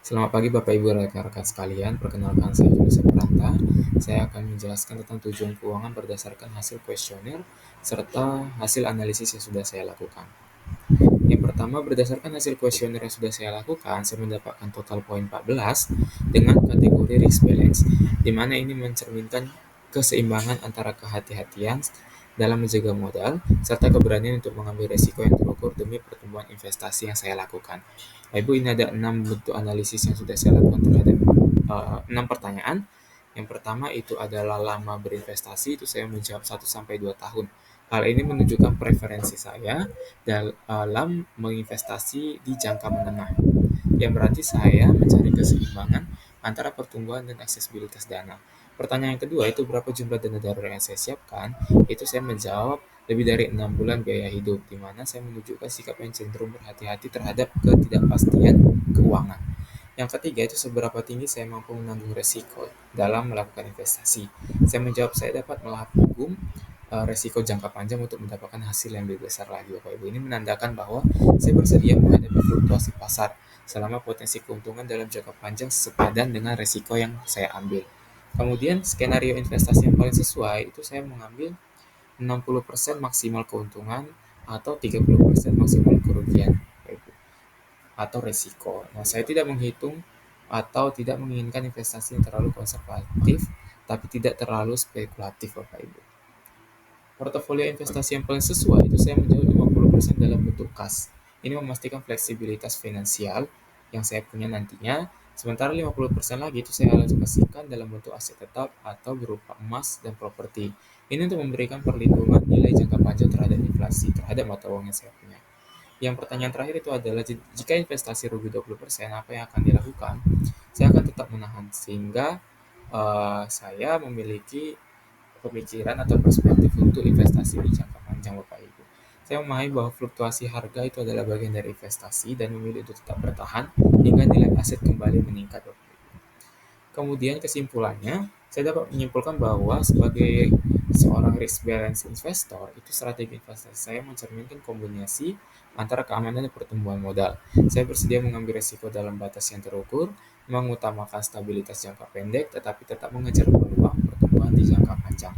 Selamat pagi Bapak Ibu rekan-rekan sekalian, perkenalkan saya Juli Sepranta. Saya akan menjelaskan tentang tujuan keuangan berdasarkan hasil kuesioner serta hasil analisis yang sudah saya lakukan. Yang pertama, berdasarkan hasil kuesioner yang sudah saya lakukan, saya mendapatkan total poin 14 dengan kategori risk balance, di mana ini mencerminkan keseimbangan antara kehati-hatian dalam menjaga modal serta keberanian untuk mengambil risiko yang terukur demi pertumbuhan investasi yang saya lakukan. Ibu, ini ada 6 bentuk analisis yang sudah saya lakukan terhadap 6 pertanyaan. Yang pertama itu adalah lama berinvestasi, itu saya menjawab 1 sampai 2 tahun. Hal ini menunjukkan preferensi saya dalam menginvestasi di jangka menengah, yang berarti saya mencari keseimbangan antara pertumbuhan dan aksesibilitas dana. Pertanyaan yang kedua itu berapa jumlah dana darurat yang saya siapkan, itu saya menjawab lebih dari 6 bulan biaya hidup, di mana saya menunjukkan sikap yang cenderung berhati-hati terhadap ketidakpastian keuangan. Yang ketiga itu seberapa tinggi saya mampu menanggung resiko dalam melakukan investasi. Saya menjawab saya dapat melahap resiko jangka panjang untuk mendapatkan hasil yang lebih besar lagi, Bapak Ibu. Ini menandakan bahwa saya bersedia menghadapi fluktuasi pasar selama potensi keuntungan dalam jangka panjang sepadan dengan resiko yang saya ambil. Kemudian skenario investasi yang paling sesuai itu saya mengambil 60% maksimal keuntungan atau 30% maksimal kerugian, Bapak Ibu, atau resiko. Nah, saya tidak menghitung atau tidak menginginkan investasi yang terlalu konservatif tapi tidak terlalu spekulatif, Bapak Ibu. Portofolio investasi yang paling sesuai itu saya menjual 50% dalam bentuk kas. Ini memastikan fleksibilitas finansial yang saya punya nantinya. Sementara 50% lagi itu saya alokasikan dalam bentuk aset tetap atau berupa emas dan properti. Ini untuk memberikan perlindungan nilai jangka panjang terhadap inflasi terhadap mata uang yang saya punya. Yang pertanyaan terakhir itu adalah jika investasi rugi 20%, apa yang akan dilakukan? Saya akan tetap menahan sehingga saya memiliki pemikiran atau perspektif untuk investasi di jangka panjang, Bapak Ibu. Saya memahami bahwa fluktuasi harga itu adalah bagian dari investasi dan memilih untuk tetap bertahan hingga nilai aset kembali meningkat, Bapak Ibu. Kemudian kesimpulannya, saya dapat menyimpulkan bahwa sebagai seorang risk balance investor, itu strategi investasi saya mencerminkan kombinasi antara keamanan dan pertumbuhan modal. Saya bersedia mengambil risiko dalam batas yang terukur, mengutamakan stabilitas jangka pendek, tetapi tetap mengejar peluang pertumbuhan di jangka panjang.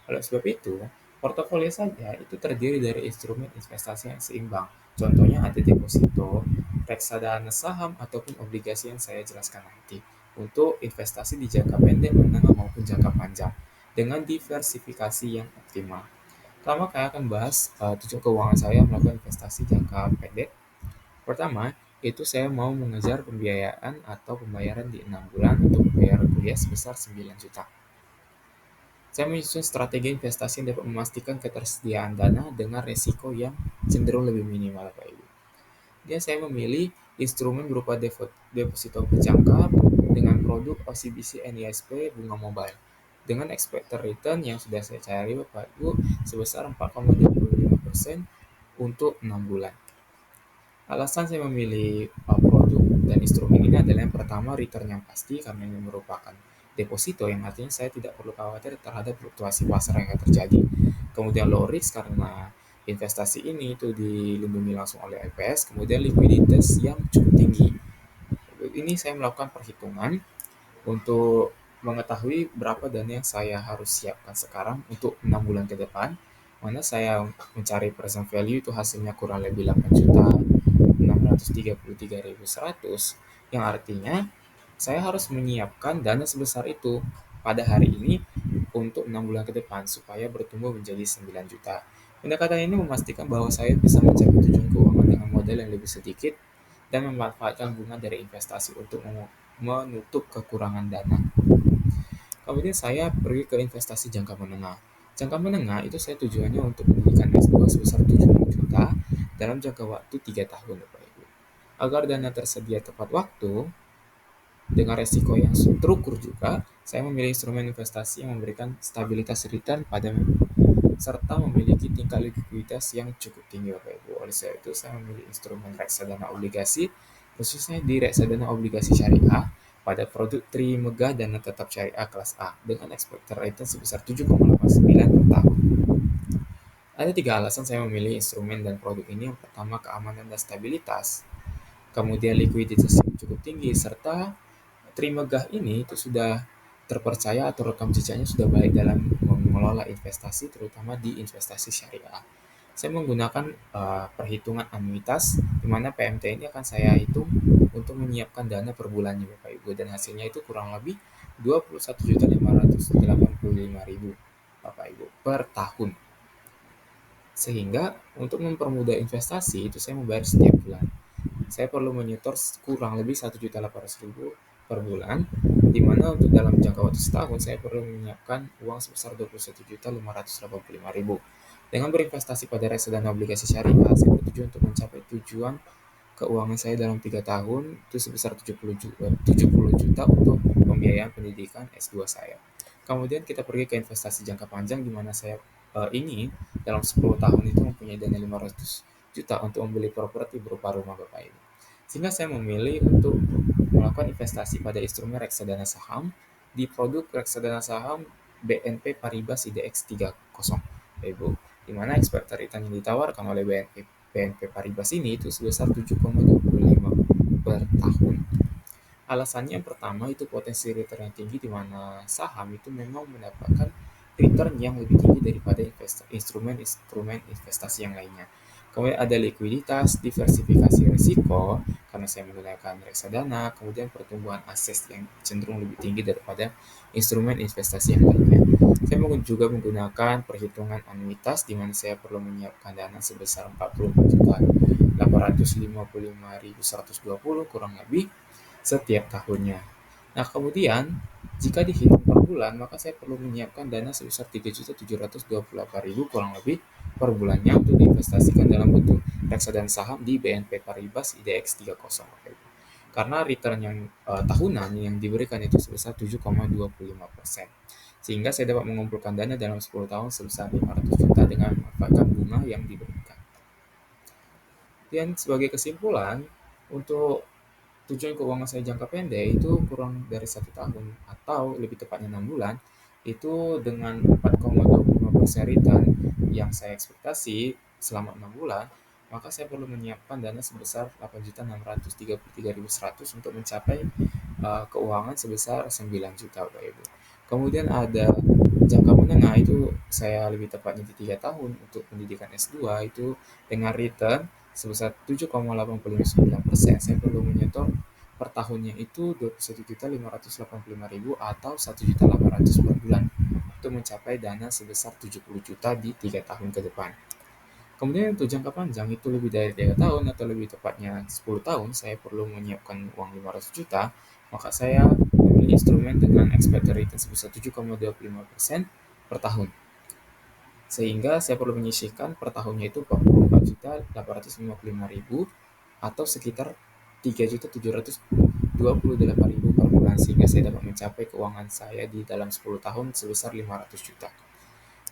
Oleh sebab itu, portofolio saja itu terdiri dari instrumen investasi yang seimbang. Contohnya ada deposito, reksadana saham, ataupun obligasi yang saya jelaskan nanti untuk investasi di jangka pendek, menengah, maupun jangka panjang dengan diversifikasi yang optimal. Pertama, saya akan bahas tujuan keuangan saya melakukan investasi jangka pendek. Pertama, itu saya mau mengejar pembiayaan atau pembayaran di 6 bulan untuk membayar kuliah sebesar 9 juta. Saya menyusun strategi investasi yang dapat memastikan ketersediaan dana dengan resiko yang cenderung lebih minimal, Pak Ibu. Dia saya memilih instrumen berupa deposito berjangka dengan produk OCBC NISP bunga mobile dengan expected return yang sudah saya cari, Bapak Ibu, sebesar 4,25% untuk 6 bulan. Alasan saya memilih produk dan instrumen ini adalah yang pertama, return yang pasti karena ini merupakan deposito yang artinya saya tidak perlu khawatir terhadap fluktuasi pasar yang akan terjadi. Kemudian low risk karena investasi ini itu dilindungi langsung oleh LPS, kemudian likuiditas yang cukup tinggi. Ini saya melakukan perhitungan untuk mengetahui berapa dana yang saya harus siapkan sekarang untuk 6 bulan ke depan, mana saya mencari present value itu hasilnya kurang lebih 8.633.100, yang artinya saya harus menyiapkan dana sebesar itu pada hari ini untuk 6 bulan ke depan supaya bertumbuh menjadi 9 juta. Pendekatan ini memastikan bahwa saya bisa mencapai tujuan keuangan dengan modal yang lebih sedikit dan memanfaatkan bunga dari investasi untuk menutup kekurangan dana. Kemudian saya pergi ke investasi jangka menengah. Jangka menengah itu saya tujuannya untuk pendidikan S2 sebesar 70 juta dalam jangka waktu 3 tahun, Bapak Ibu. Agar dana tersedia tepat waktu, dengan resiko yang terukur juga, saya memilih instrumen investasi yang memberikan stabilitas return pada serta memiliki tingkat likuiditas yang cukup tinggi, Bapak Ibu. Oleh sebab itu, saya memilih instrumen reksadana obligasi, khususnya di reksadana obligasi syariah pada produk Trimegah Dana Tetap Syariah kelas A dengan expected return sebesar 7,89 per tahun. Ada 3 alasan saya memilih instrumen dan produk ini. Yang pertama, keamanan dan stabilitas. kemudian likuiditas yang cukup tinggi, serta Trimegah ini itu sudah terpercaya atau rekam jejaknya sudah baik dalam mengelola investasi, terutama di investasi syariah. Saya menggunakan perhitungan anuitas, di mana PMT ini akan saya hitung untuk menyiapkan dana per bulannya, Bapak Ibu, dan hasilnya itu kurang lebih 21.585.000 Bapak Ibu per tahun. Sehingga untuk mempermudah investasi itu saya membayar setiap bulan. Saya perlu menyetor kurang lebih 1.800.000 per bulan, di mana untuk dalam jangka waktu setahun saya perlu menyiapkan uang sebesar 21.585.000. Dengan berinvestasi pada reksadana obligasi syariah, saya bertujuan untuk mencapai tujuan keuangan saya dalam 3 tahun itu sebesar 70 juta untuk pembiayaan pendidikan S2 saya. Kemudian kita pergi ke investasi jangka panjang, di mana saya ingin dalam 10 tahun itu mempunyai dana 500 juta untuk membeli properti berupa rumah, Bapak Ibu. Sehingga saya memilih untuk melakukan investasi pada instrumen reksadana saham di produk reksadana saham BNP Paribas IDX 30, Bapak Ibu, di mana expected return yang ditawarkan oleh BNP Paribas ini itu sebesar 7,25 per tahun. Alasannya yang pertama itu potensi return yang tinggi, di mana saham itu memang mendapatkan return yang lebih tinggi daripada instrumen-instrumen investasi yang lainnya. Kemudian ada likuiditas, diversifikasi risiko, karena saya menggunakan reksadana, kemudian pertumbuhan aset yang cenderung lebih tinggi daripada instrumen investasi yang lainnya. Saya juga menggunakan perhitungan anuitas, di mana saya perlu menyiapkan dana sebesar 44.855.120 kurang lebih setiap tahunnya. Nah, kemudian jika dihitung per bulan, maka saya perlu menyiapkan dana sebesar 3.728.000 kurang lebih per bulannya untuk diinvestasikan dalam bentuk reksadana saham di BNP Paribas IDX 30. Karena return yang tahunan yang diberikan itu sebesar 7,25%. Sehingga saya dapat mengumpulkan dana dalam 10 tahun sebesar 500 juta dengan memanfaatkan bunga yang diberikan. Dan sebagai kesimpulan, untuk tujuan keuangan saya jangka pendek itu kurang dari 1 tahun atau lebih tepatnya 6 bulan, itu dengan 4,25% return yang saya ekspektasi selama 6 bulan, maka saya perlu menyiapkan dana sebesar 8.633.100 untuk mencapai keuangan sebesar 9 juta, Bapak Ibu. Kemudian ada jangka menengah, itu saya lebih tepatnya di 3 tahun untuk pendidikan S2 itu dengan return sebesar 7,89%. Saya perlu menyetor per tahunnya itu 21.585.000 atau 1.800.000 per bulan untuk mencapai dana sebesar 70 juta di 3 tahun ke depan. Kemudian untuk jangka panjang itu lebih dari 3 tahun atau lebih tepatnya 10 tahun, saya perlu menyiapkan uang 500 juta, maka saya memilih instrumen dengan expected return sebesar 7,25% per tahun. Sehingga saya perlu menyisihkan per tahunnya itu 44.855.000 atau sekitar 3.728.000 per bulan, sehingga saya dapat mencapai keuangan saya di dalam 10 tahun sebesar 500 juta.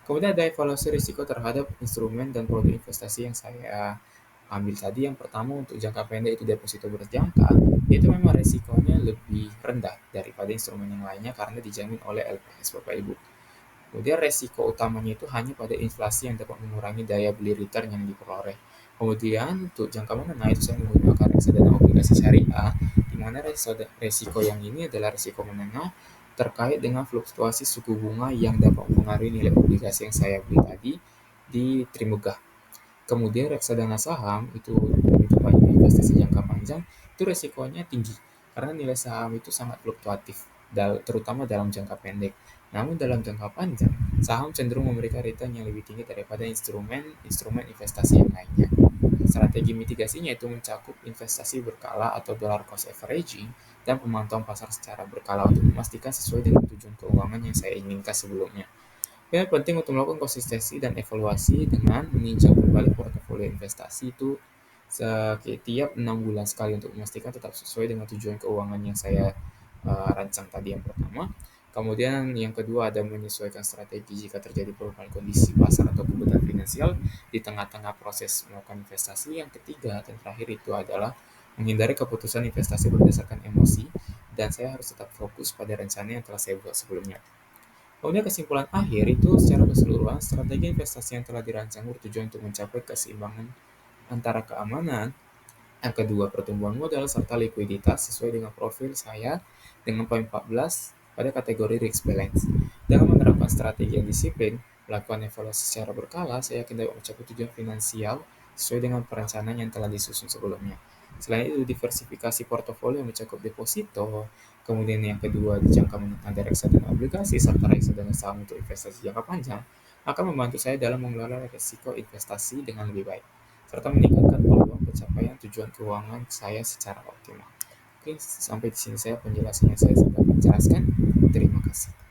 Kemudian ada evaluasi risiko terhadap instrumen dan produk investasi yang saya ambil tadi. Yang pertama, untuk jangka pendek itu deposito berjangka, itu memang risikonya lebih rendah daripada instrumen yang lainnya karena dijamin oleh LPS, Bapak Ibu. Kemudian resiko utamanya itu hanya pada inflasi yang dapat mengurangi daya beli return yang diperoleh. Kemudian untuk jangka menengah itu saya menggunakan reksadana obligasi syariah, di mana resiko yang ini adalah resiko menengah terkait dengan fluktuasi suku bunga yang dapat mempengaruhi nilai obligasi yang saya beli tadi di Trimegah. Kemudian reksadana saham itu banyak investasi jangka panjang, itu resikonya tinggi karena nilai saham itu sangat fluktuatif, terutama dalam jangka pendek. Namun dalam jangka panjang, saham cenderung memberikan return yang lebih tinggi daripada instrumen investasi yang lainnya. Strategi mitigasinya itu mencakup investasi berkala atau dollar cost averaging dan pemantauan pasar secara berkala untuk memastikan sesuai dengan tujuan keuangan yang saya inginkan sebelumnya. Ya, penting untuk melakukan konsistensi dan evaluasi dengan meninjau kembali portofolio investasi itu setiap 6 bulan sekali untuk memastikan tetap sesuai dengan tujuan keuangan yang saya rancang tadi, yang pertama. Kemudian yang kedua ada menyesuaikan strategi jika terjadi perubahan kondisi pasar atau kebutuhan finansial di tengah-tengah proses melakukan investasi. Yang ketiga dan terakhir itu adalah menghindari keputusan investasi berdasarkan emosi, dan saya harus tetap fokus pada rencana yang telah saya buat sebelumnya. Kemudian kesimpulan akhir itu secara keseluruhan, strategi investasi yang telah dirancang bertujuan untuk mencapai keseimbangan antara keamanan, Yang kedua, pertumbuhan modal serta likuiditas sesuai dengan profil saya dengan poin 14 pada kategori risk balance. Dengan menerapkan strategi yang disiplin, melakukan evaluasi secara berkala, saya yakin dapat mencapai tujuan finansial sesuai dengan perencanaan yang telah disusun sebelumnya. Selain itu, diversifikasi portofolio mencakup deposito, kemudian yang kedua dijangka ada reksadana obligasi serta reksadana saham untuk investasi jangka panjang, akan membantu saya dalam mengelola risiko investasi dengan lebih baik serta meningkatkan peluang pencapaian tujuan keuangan saya secara optimal. Oke, sampai di sini saya penjelasannya saya dapat jelaskan. Terima kasih.